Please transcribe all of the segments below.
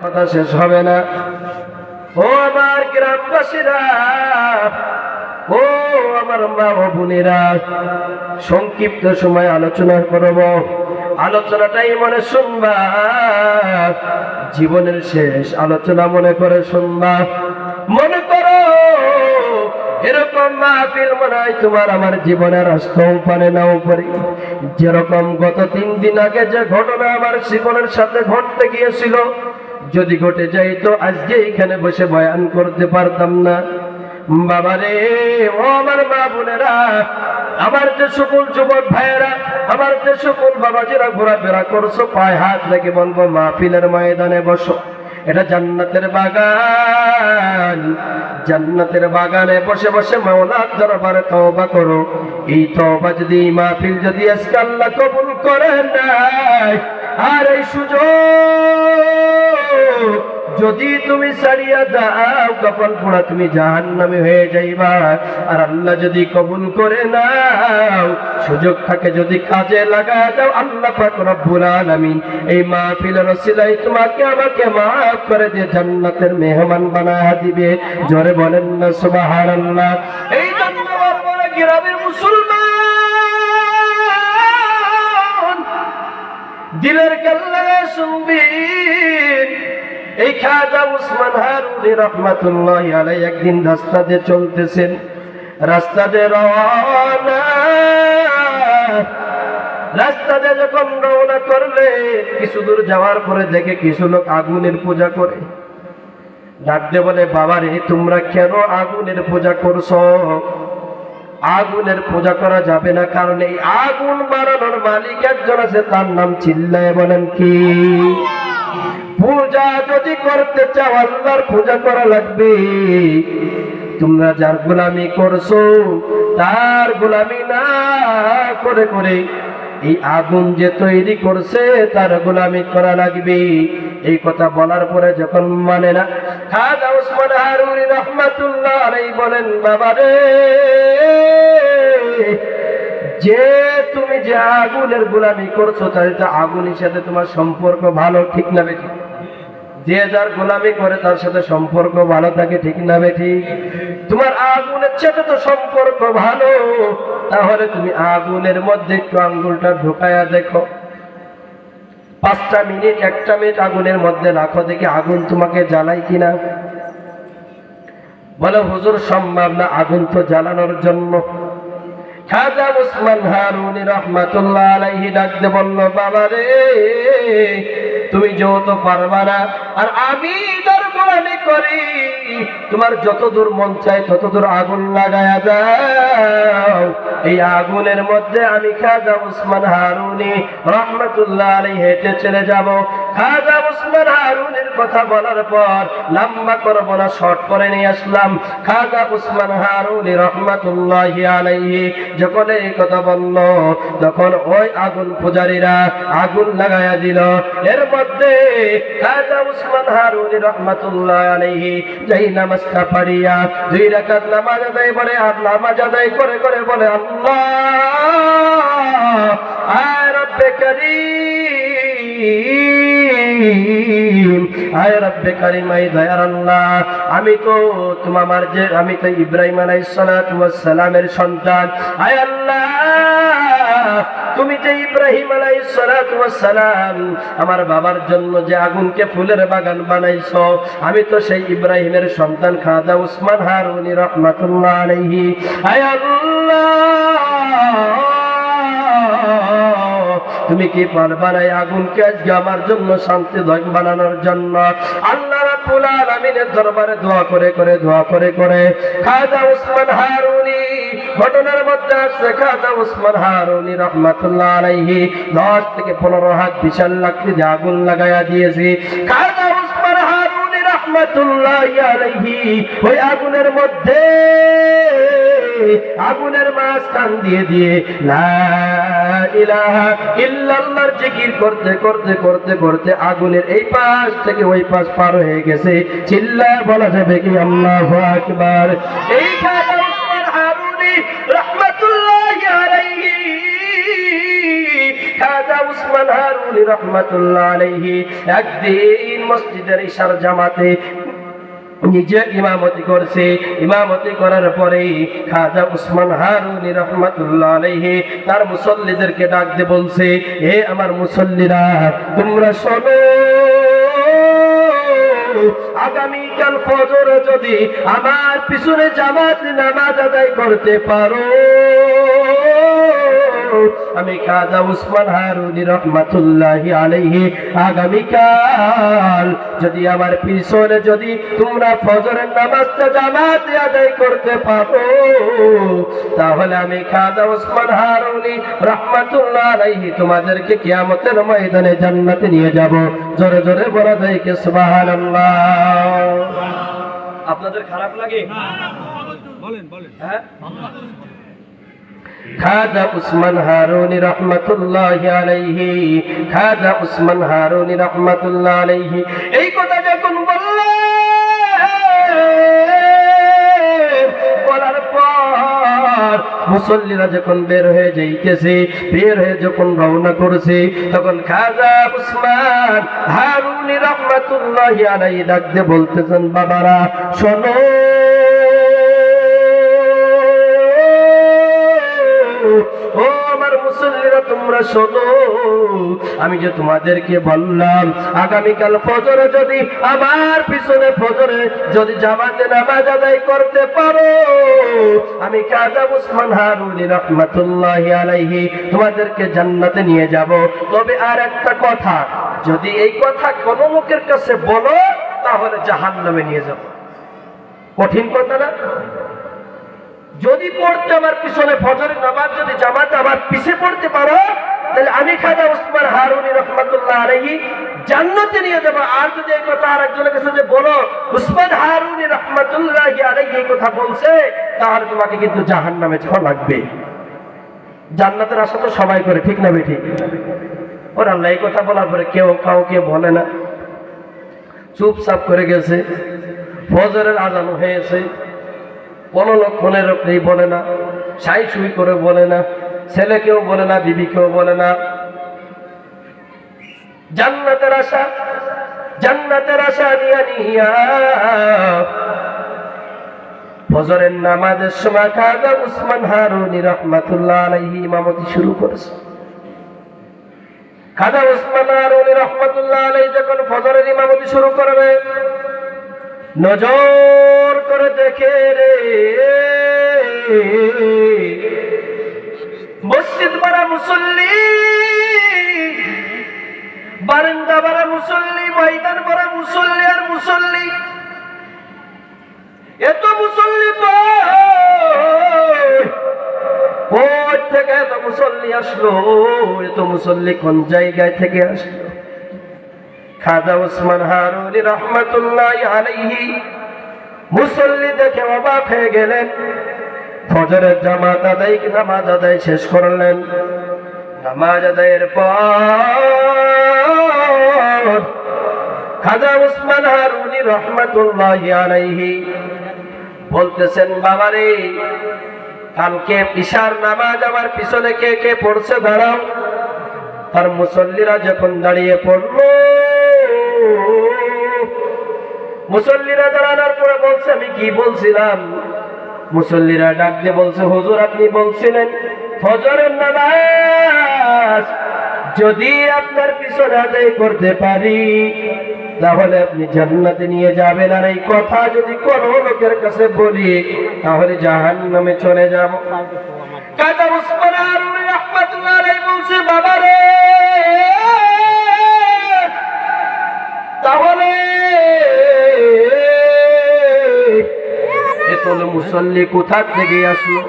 কথা শেষ হবে না। ও আমার গ্রামবাসীরা, ও আমার মা ও বোনেরা, সংক্ষিপ্ত সময় আলোচনা করব। আলোচনাটাই মনে শুনবা, জীবনের শেষ আলোচনা মনে করে শুনবা। মনে করো এরকম মাহফিল মনে হয় তোমার আমার জীবনের আসতেও পারে নাও পারে। যেরকম গত 3 দিন আগে যে ঘটনা আমার জীবনের সাথে ঘটতে গিয়েছিল, যদি ঘটে যাইতো আজকে এখানে বসে বয়ান করতে পারতাম না। বাবারে, ও আমার মা বোনেরা, আমার যে সকল যুবক ভাইয়েরা, আমার যে সকল বাবাজিরা ঘোরাফেরা করছো, পায়ে হাত রেখে বলবো মাহফিলের ময়দানে বসো। এটা জান্নাতের বাগান। জান্নাতের বাগানে বসে বসে মাওলার দরবারে তওবা করো। এই তওবা যদি, মাহফিল যদি আজকে আল্লাহ কবুল করেন নাই, আর এই সুযোগ যদি তুমি ছাড়িয়া দাও, কপাল পোড়া তুমি জাহান্নামী হয়ে যাইবা। আর আল্লাহ যদি কবুল করে নাও, সুযোগ থাকে যদি কাজে লাগায় দাও, আল্লাহ পাক রব্বুল আলামিন এই মাহফিলের ওসিলায় তোমাকে আমাকে মাফ করে দিয়ে জান্নাতের মেহমান বানায়া দিবে। জোরে বলেন না সুবহানাল্লাহ। এই জন্য বড় গ্রামের মুসলমান, দিলের কাল্লা শুনবি, এই খাজা উসমান হারুনি রহমাতুল্লাহি আলাইহি একদিন রাস্তা দিয়ে চলতেছেন। রাস্তা দিয়ে রওনা, রাস্তা দিয়ে যখন রওনা করলে কিছু দূর যাওয়ার পরে দেখে কিছু লোক আগুনের পূজা করে। ডাকতে বলে, বাবা রে, তোমরা কেন আগুনের পূজা করছো? আগুনের পূজা করা যাবে না, কারণ এই আগুন বানানোর মালিক একজন আছে, তার নাম চিল্লায় বলেন কি? পূজা যদি করতে চাও আল্লাহর পূজা করা লাগবে। তোমরা যার গোলামি করছো তার গোলামি না করে করে এই আগুন যে তৈরি করছে তার গোলামি করা লাগবে। এই কথা বলার পরে যখন মানে না, খাজা উসমান হারুনি রাহমাতুল্লাহ আলাইহি বলেন, বাবা রে, যে তুমি যে আগুনের গোলামি করছো, তাহলে তো আগুনের সাথে তোমার সম্পর্ক ভালো, ঠিক না বেঠিক? যে যার গোলামি করে তার সাথে সম্পর্ক ভালো থাকে, ঠিক না বেঠিক? তোমার আগুনের সাথে তো সম্পর্ক ভালো, তাহলে তুমি আগুনের মধ্যে একটু আঙ্গুলটা ঢোকায়া দেখো। 5টা মিনিট 1টা মিনিট আগুনের মধ্যে রাখো, দেখি আগুন তোমাকে জ্বালায় কিনা। বলে, হুজুর সম্ভব না, আগুন তো জ্বালানোর জন্য। খাজা উসমান হারুনি রাহমাতুল্লাহ আলাইহি ডাকতে বলল, বাবা রে, তুমি যত পারবা না, আর আমি যার গোলামি করি, তোমার যত দূর মন চায় তত দূর আগুন লাগায়া দাও। এই আগুনের মধ্যে আমি খাজা উসমান হারুনি রাহমাতুল্লাহ আলাইহি হেঁটে চলে যাব। খাজা উসমান হারুনির কথা বলার পর লম্বা করব না, শর্ট করে নিয়ে আসলাম। খাজা উসমান হারুনি রাহমাতুল্লাহি আলাইহি যখন এই কথা বলল, তখন ওই আগুন পূজারীরা আগুন লাগায়া দিল। এর মধ্যে খাজা উসমান হারুনি রাহমাতুল্লাহ আলাইহি যেই নামাজটা পড়িয়া 2 রাকাত নামাজ আদায় করে, আর নামাজ আদায় করে করে বলে, আল্লাহ আয় রব্বে কারীম, আয় রব্বে কারীম, আয় দয়ার আল্লাহ, আমি তো ইব্রাহিম আলাইহিস সালাতু ওয়াস সালামের সন্তান। আয় আল্লাহ, তুমি যে ইব্রাহিম আলাইহিস সালাতু ওয়াস সালাম আমার বাবার জন্য যে আগুনকে ফুলের বাগান বানাইছো, আমি তো সেই ইব্রাহিমের সন্তান খাজা উসমান হারুনি রাহমাতুল্লাহ আলাইহি। আয় আল্লাহ, তুমি কি পারবা না আগুনকে আজকে আমার জন্য শান্তিদায়ক বানানোর জন্য? আল্লাহ রাব্বুল আলামিনের দরবারে দোয়া করে করে খাজা উসমান হারুনি, ঘটনার মধ্যে আছে খাজা উসমান হারুনি রাহমাতুল্লাহ আলাইহি 10 থেকে 15 হাত বিশাল লাকড়ি দিয়ে আগুন লাগায়া দিয়েছে। খাজা উসমান হারুনি রাহমাতুল্লাহি আলাইহি ওই আগুনের মধ্যে, আগুনের মাঝখান দিয়ে দিয়ে লা ইলাহা ইল্লাল্লাহর জিকির করতে করতে করতে করতে আগুনের এই পাশ থেকে ওই পাশ পার হয়ে গেছে। চিল্লায় বলা যাবে কি আল্লাহু আকবার? এই খাজা উসমান হারুনি রাহমাতুল্লাহি আলাইহি, খাজা উসমান উসমান হারুনি রাহমাতুল্লাহ আলাইহি একদিন মসজিদের ইশার জামাতে নিজে ইমামতি করছে। ইমামতি করার পরে খাজা উসমান হারুনি রাহমাতুল্লাহ আলাইহি তার মুসল্লিদেরকে ডাক দিয়ে বলছে, হে আমার মুসল্লিরা, তোমরা শোনো, আগামীকাল ফজরে যদি আমার পিছনে জামাত নামাজ আদায় করতে পারো, আমি খাজা উসমান হারুনি রাহমাতুল্লাহি আলাইহি আগামীকাল যদি আমার পিছনে যদি তোমরা ফজরের নামাজটা জামাতে আদায় করতে পারো, তাহলে আমি খাজা উসমান হারুনি রাহমাতুল্লাহ আলাইহি তোমাদেরকে কিয়ামতের ময়দানে জান্নাতে নিয়ে যাব। জোরে জোরে বলা যায় কি সুবহানাল্লাহ। আপনাদের খারাপ লাগে? বলেন বলেন। হ্যাঁ, খাজা উসমান হারুনি রাহমাতুল্লাহি আলাইহি, খাজা উসমান হারুনি রাহমাতুল্লাহ আলাইহি এই কথা যখন বলার পর মুসল্লিরা যখন বের হয়ে যাইতেছে, বের হয়ে যখন রওনা করেছে, তখন খাজা উসমান হারুনি রাহমাতুল্লাহি আলাইহি ডাক দিয়ে বলতেছেন, বাবারা শোনো, ও আমার মুসল্লিরা তোমরা শোনো, আমি যে তোমাদেরকে বললাম আগামীকাল ফজরে যদি আমার পিছনে ফজরে যদি জামাতে নামাজ আদায় করতে পারো, আমি খাজা উসমান হারুনি রাহমাতুল্লাহি আলাইহি তোমাদেরকে জান্নাতে নিয়ে যাব। তবে আর একটা কথা, যদি এই কথা কোন লোকের কাছে বলো তাহলে জাহান্নামে নিয়ে যাব। কঠিন কথা না? যদি পড়তে আমার পিছনে ফজরের নামাজ যদি জামাতে আমার পিছে পড়তে পারো, তাহলে আমি খাজা উসমান হারুনি রাহমাতুল্লাহ আলাইহি জান্নাতে নিয়ে যাব। আর যদি এই কথা আরেকজনের কাছে যে বলো উসমান হারুনি রাহমাতুল্লাহি আলাইহি এই কথা বলছে, তাহলে তোমাকে কিন্তু জাহান্নামে যাওয়া লাগবে। জান্নাতের আশা তো সবাই করে, ঠিক না বেঠিক? ওর আল্লাহ এই কথা বলার পরে কেউ কাউকে বলে না, চুপচাপ করে গেছে। ফজরের আজান হয়েছে, কোনো লক্ষণের নেই বলে না, সাই সুই করে বলে না, ছেলেকেও বলে না, বিবিকেও বলে না। জান্নাতের আশা, জান্নাতের আশা নিয়া নিয়া ফজরের নামাজের সময় খাজা উসমান হারুনি রাহমাতুল্লাহ আলাইহি ইমামতি শুরু করেছে। খাজা উসমান হারুনি রাহমাতুল্লাহ আলাইহি যখন ফজরের ইমামতি শুরু করবে, নজর করে দেখে রে মসজিদ ভরা মুসল্লি, বারান্দা ভরা মুসল্লি, ময়দান ভরা মুসল্লি আর মুসল্লি। এত মুসল্লি কোথা থেকে এত মুসল্লি আসলো? এত মুসল্লি কোন জায়গায় থেকে আসলো? খাজা উসমান হারুনি রাহমাতুল্লাহি আলাইহি মুসল্লি দেখে অবাক হয়ে গেলেন। ফজরের জামাত আদায় নামাজ আদায় শেষ করলেন। নামাজ আদায়ের পর খাজা উসমান হারুনি রাহমাতুল্লাহি আলাইহি বলতেছেন, বাবারে, কালকে ইশার নামাজ আমার পিছনে কে কে পড়ছে দাঁড়াও। তার মুসল্লিরা যখন দাঁড়িয়ে পড়লো, মুসল্লিরা দাঁড়ানোর পরে বলছে, আমি কি বলছিলাম? মুসল্লিরা ডাক দিয়ে বলছে, হুজুর আপনি বলছিলেন ফজরের নামাজ যদি আপনার পিছনে আদায় করতে পারি তাহলে আপনি জান্নাতে নিয়ে যাবেন, আর এই কথা যদি কোনো লোকের কাছে বলি তাহলে জাহান্নামে চলে যাব। খাজা উসমান হারুনি রাহমাতুল্লাহ আলাইহি বলছে, বাবারে, তাহলে এত মুসল্লি কোথা থেকে আসলো?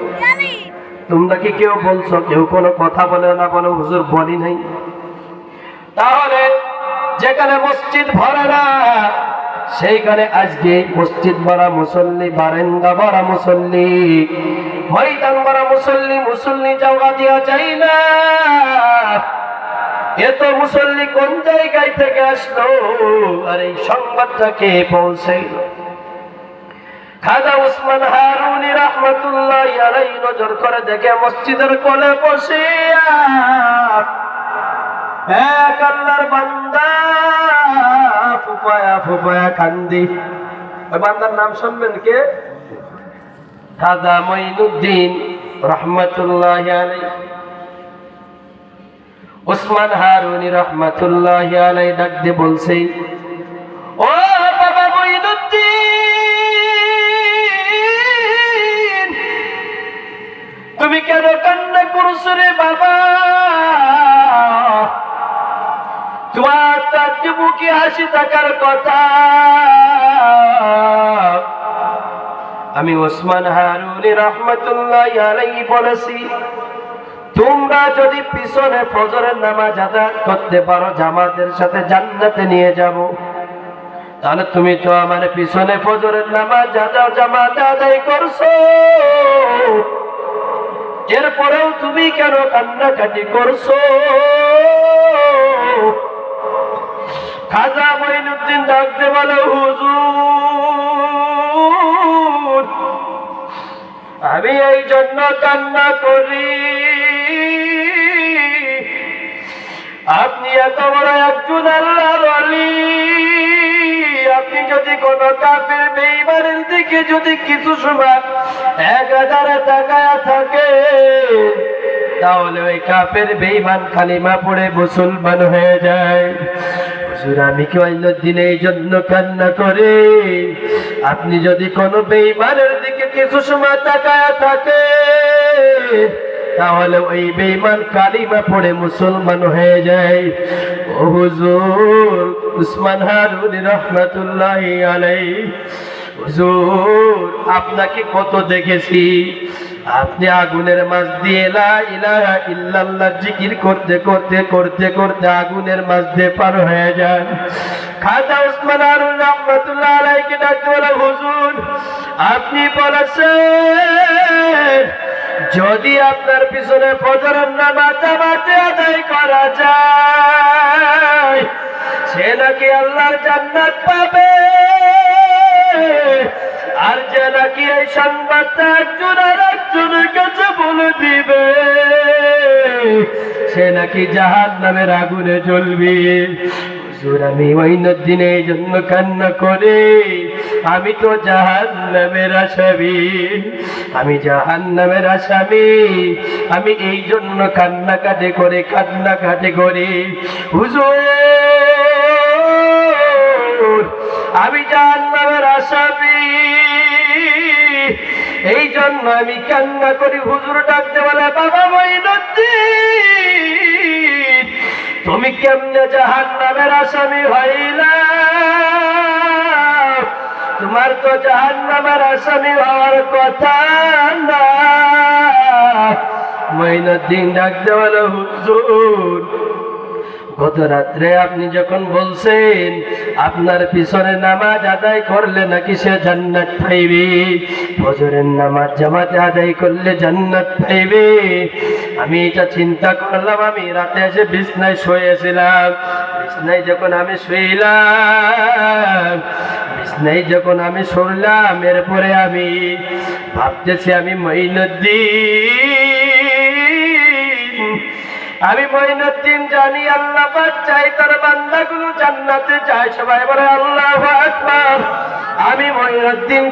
তোমরা কি কেউ বলছো? কেউ কোনো কথা বলে না? বলো হুজুর বলি নাই। তাহলে যেখানে মসজিদ ভরে না সেইখানে আজকে মসজিদ ভরা মুসল্লি, বারান্দা ভরা মুসল্লি, ময়দান ভরা মুসল্লি, মুসল্লি যাওয়া দিয়া যায় না। এত মুসল্লি কোন জায়গায় থেকে আসলো? আর এই সংবাদটা কে পৌঁছাইলো? খাজা উসমান হারুনি রাহমাতুল্লাহি আলাইহি নজর করে দেখে মসজিদের কোণে বসিয়া এক আল্লাহর বান্দা ফুপায়া ফুপায়া কান্দি। ওই বান্দার নাম শুনবেন কে? খাজা মঈনুদ্দিন রহমাতুল্লাহি আলাইহি। ওসমান হারুনি রহমাতুল্লাহি আলাইহি ডাক দিয়ে বলছে, ও বাবা মঈনুদ্দিন, তুমি কেন কান্না করছো রে বাবা? তোমার তার মুখে হাসি থাকার কথা। আমি ওসমান হারুনি রহমাতুল্লাহি আলাইহি বলেছি, তোমরা যদি পিছনে ফজরের নামাজ আদায় করতে পারো, জামাতের সাথে জান্নাতে নিয়ে যাব। তাহলে তুমি তো আমার পিছনে ফজরের নামাজ জামাতে আদায় করছো, এরপরেও তুমি কেন কান্নাকাটি করছো? খাজা মঈনুদ্দিন ডাকতে বলে, হুজুর, আমি এই জন্য কান্না করি, আপনি এত বড় একজন আল্লাহর ওয়ালি, আপনি যদি কোন কাফের বেঈমানের দিকে যদি কিছু সময় 1000 তাকায়া থাকে, তাহলে ওই কাফের বেঈমান কালিমা পড়ে মুসলমান হয়ে যায়। হুজুর, আমি কি অন্য দিনে এই জন্য কান্না করে, আপনি যদি কোন বেঈমানের দিকে কিছু সময় তাকায়া থাকে, তাহলে ওই বেঈমান কালিমা পড়ে মুসলমান হয়ে যায়। ও হুজুর, উসমান হারুনি রহমাতুল্লাহি আলাইহি, হুজুর আপনাকে কত দেখেছি, আপনি আগুনের মাঝ দিয়ে লা ইলাহা ইল্লাল্লাহ জিকির করতে করতে করতে করতে আগুনের মাঝ দিয়ে পার হয়ে যান। খাজা উসমান হারুনি রহমাতুল্লাহি আলাইহি ডাকতে বলে, হুজুর আপনি বলেছেন যদি আপনার পিছনে ফজরের নামাজ জামাতে আদায় করা যায়, সে নাকি আল্লাহর জান্নাত পাবে, আর যে নাকি এই সংবাদটা একজন আর একজনের কাছে বলে দিবে, সে নাকি জাহান্নামের আগুনে জ্বলবে। হুজুর, আমি মঈনুদ্দিন এই জন্য কান্না করে, আমি তো জাহান্নামের আসামি, আমি জাহান্নামের আসামি, আমি এই জন্য কান্নাকাটি করি। হুজুর, আমি জাহান্নামের আসামি, এই জন্য আমি কান্না করি। হুজুর ডাকতে বলে, বাবা মঈনুদ্দিন, তুমি কেমনে জাহান্নামের আসামি হইলা? তোমার তো জাহান্নামের আসামি হওয়ার কথা না। মঈনুদ্দিন ডাকতে বলে, হুজুর গত রাত্রে আপনি যখন বলছেন আপনার পিছনে নামাজ আদায় করলে নাকি সে জান্নাত পাইবে, ফজরের নামাজ জামাতে আদায় করলে জান্নাত পাইবে, আমি এটা চিন্তা করলাম। আমি রাতে এসে বিছনায় শুয়েছিলাম, বিছনায় যখন আমি শুনলাম, এরপরে আমি ভাবতেছি আমি মঈনুদ্দিন জানি আল্লাহ পাক চাই তার বান্দাগুলো জান্নাতে যায়। সবাই বলে আল্লাহু আকবার। আমি মঈনুদ্দিন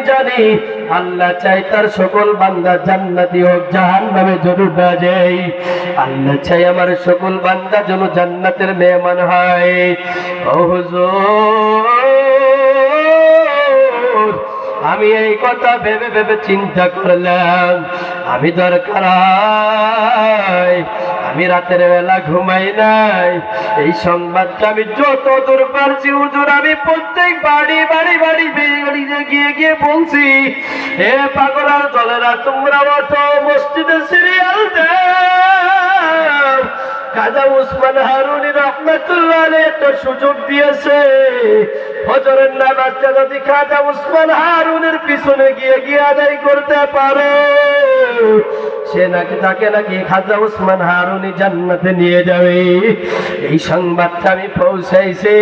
জানি আল্লাহ চাই তার সকল বান্দা জান্নাতি হোক, জাহান্নামে জরুর না যায়। আল্লাহ চাই আমার সকল বান্দা যেন জান্নাতের মেহমান হয়। ও হুজুর, আমি এই কথা ভেবে ভেবে চিন্তা করলাম, আমি দরকার আমি রাতের বেলা ঘুমাই নাই, এই সংবাদটা আমি যত দূর পারছি হুজুর আমি প্রত্যেক বাড়ি গিয়ে বলছি, হে পাগলার দলেরা, তোমরা ওঠো, মসজিদে সিরিয়াল দাও। খাজা উসমান হারুনি রাহমাতুল্লাহ আলাইহি একটা সুযোগ দিয়েছে, ফজরের নামাজটা যদি খাজা উসমান হারুনের পিছনে গিয়ে আদায় করতে পারো, সে নাকি তাকে নাকি খাজা উসমান হারুনি জান্নাতে নিয়ে যাবে। এই সংবাদটা আমি পৌঁছাইছি,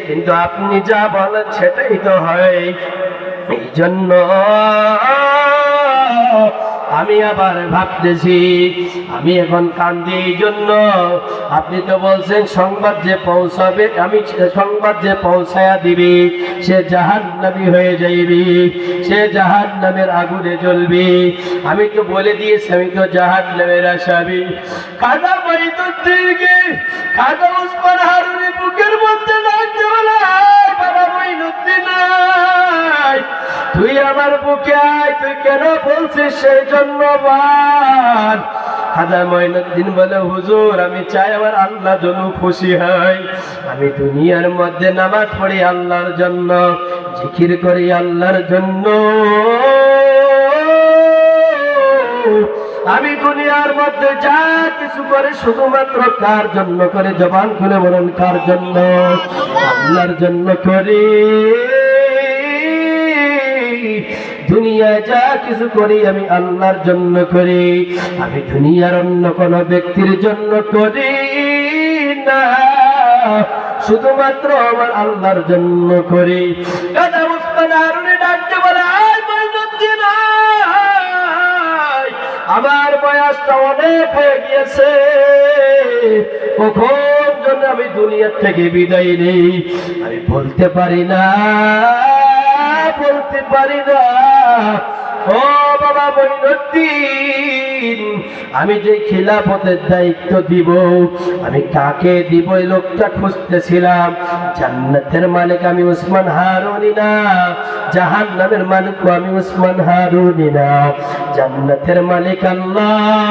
কিন্তু আপনি যা বলেন সেটাই তো হয়। এই জন্য আমি আবার ভাবতেছি আমি এখন কান্দি এই জন্য, আপনি তো বলছেন সংবাদ যে পৌঁছাবে, আমি সংবাদ যে পৌঁছায়া দিবি সে জাহান্নামী হয়ে যাইবি, সে জাহান্নামের আগুনে জ্বলবি। আমি তো বলে দিয়েছি আমি তো জাহান্নামের আসামি। খাজা মঈনুদ্দিনকে খাজা ওসমান হারুনি বুকের মধ্যে ডাকতে বলে, বাবা মঈনুদ্দিন তুই আমার বুকে আয়, তুই কেন বলছিস সেই জন্য বল। খাজা মঈনুদ্দিন বলে, হুজুর আমি চাই আমার আল্লাহ যেন খুশি হয়, আমি দুনিয়ার মধ্যে নামাজ পড়ি আল্লাহর জন্য, জিকির করি আল্লাহর জন্য, আমি দুনিয়ার মধ্যে যা কিছু করে শুধুমাত্র কার জন্য করে, জবান খুলে বলেন কার জন্য? আল্লাহর জন্য করি। দুনিয়ায় যা কিছু করি আমি আল্লাহর জন্য করি, আমি দুনিয়ার অন্য কোন ব্যক্তির জন্য করি না, শুধুমাত্র আমার আল্লাহর জন্য করি। খাজা ওসমান হারুনি ডাকতে বলে, আমার বয়সটা অনেক হয়ে গিয়েছে, কখন জন্য আমি দুনিয়ার থেকে বিদায় নেই আমি বলতে পারি না, বলতে পারি না। ও বাবা মঈনুদ্দিন, আমি যে খিলাফতের দায়িত্ব দিব আমি কাকে দিব এই লোকটা খুঁজতেছিলাম। জান্নাতের মালিক আমি ওসমান হারুনি না, জাহান্নামের মালিক আমি ওসমান হারুনি না। জান্নাতের মালিক আল্লাহ,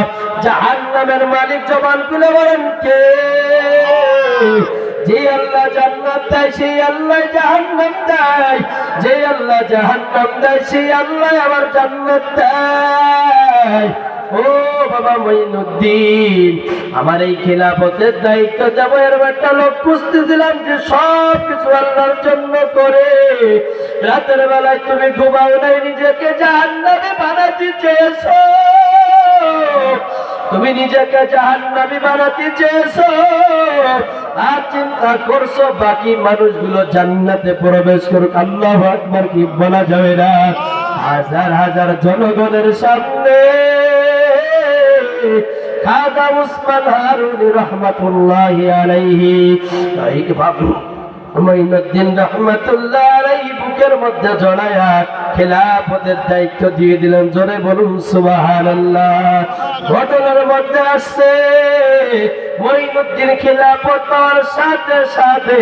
জাহান্নামের মালিক জবান খুলে বলেন কে? যে আল্লাহ জান্নাত দেয় সেই আল্লাহ জাহান্নাম দেয়, যে আল্লাহ জাহান্নাম দেয় সেই আল্লাহ আবার জান্নাত দেয়। ও বাবা মঈনুদ্দিন, আমার এই খিলাফতের দায়িত্ব দেব, এরকম একটা লোক খুঁজতেছিলাম যে সব কিছু আল্লাহর জন্য করে। রাতের বেলায় তুমি ঘুমাও নাই, নিজেকে জাহান্নামে বানাতে চেয়েছো, তুমি নিজেকে জাহান্নামী বানাতে চেয়েছো, আর চিন্তা করছো বাকি মানুষগুলো জান্নাতে প্রবেশ করুক। আল্লাহু আকবার কি বলা যাবে না? হাজার হাজার জনগণের সামনে খাজা ওসমান হারুনি রহমাতুল্লাহি আলাইহি মঈনুদ্দিন রহমাতুল্লাহ আলাইহি বুকের মধ্যে জড়ায়া খিলাফতের দায়িত্ব দিয়ে দিলেন। জোরে বলুন সুবহানাল্লাহ। ঘটনার মধ্যে আসছে মঈনুদ্দিন খিলাফত পাওয়ার সাথে সাথে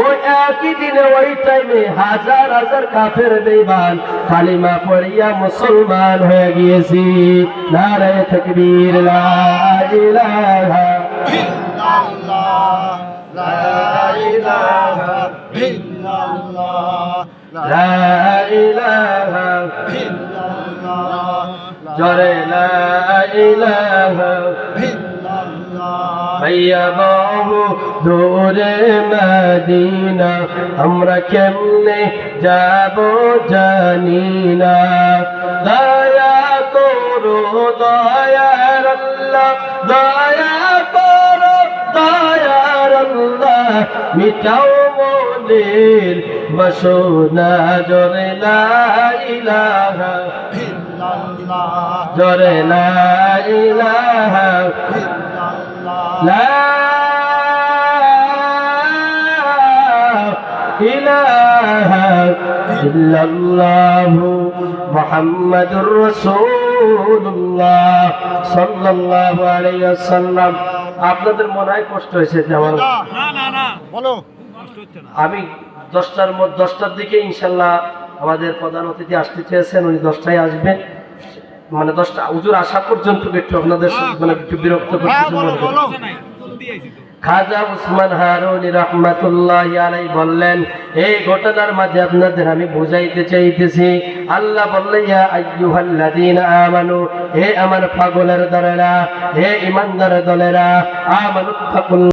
ওই একই দিনে ওই টাইমে হাজার হাজার কাফের বেঈমান কালিমা পড়িয়া মুসলমান হয়ে গিয়েছি। নারায়ে তাকবীর, লা ইলাহা ইল্লাল্লাহ, লা ইলাহা ইল্লাল্লাহ, লা ইলাহা ইল্লাল্লাহ, জোরে লা ইলাহা ইল্লাল্লাহ। ভাইয়া বহু দূরে মদিনা, আমরা কেমনে যাব জানি না, দয়া করো দয়ার আল্লাহ, দয়া করো দয়ার আল্লাহ, মিটাও মনের বাসনা। জোরে লা ইলাহা ইল্লাল্লাহ, জোরে লা ইলাহা ইল্লাল্লাহ, লা ইলাহা ইল্লাল্লাহ মুহাম্মাদুর রাসূলুল্লাহ সাল্লাল্লাহু আলাইহি ওয়াসাল্লাম। আপনাদের মনে হয় কষ্ট হয়েছে যে আমার বলো, আমি 10টার দিকে ইনশাল্লাহ আমাদের প্রধান অতিথি আসতে চেয়েছেন, উনি 10টায় আসবেন, মানে 10টা হুজুর আসা পর্যন্ত একটু আপনাদের মানে একটু বিরক্ত করতে। খাজা ওসমান হারুনি রহমাতুল্লাহি আলাইহি বললেন, এই ঘটনার মাঝে আপনাদের আমি বুঝাইতে চাইতেছি, আল্লাহ বললেন ইয়া আইয়ুহাল্লাযীনা আমানু, হে আমার পাগলের দলেরা, হে ঈমানদার দলেরা, আমানুত্তাকুল্লাহ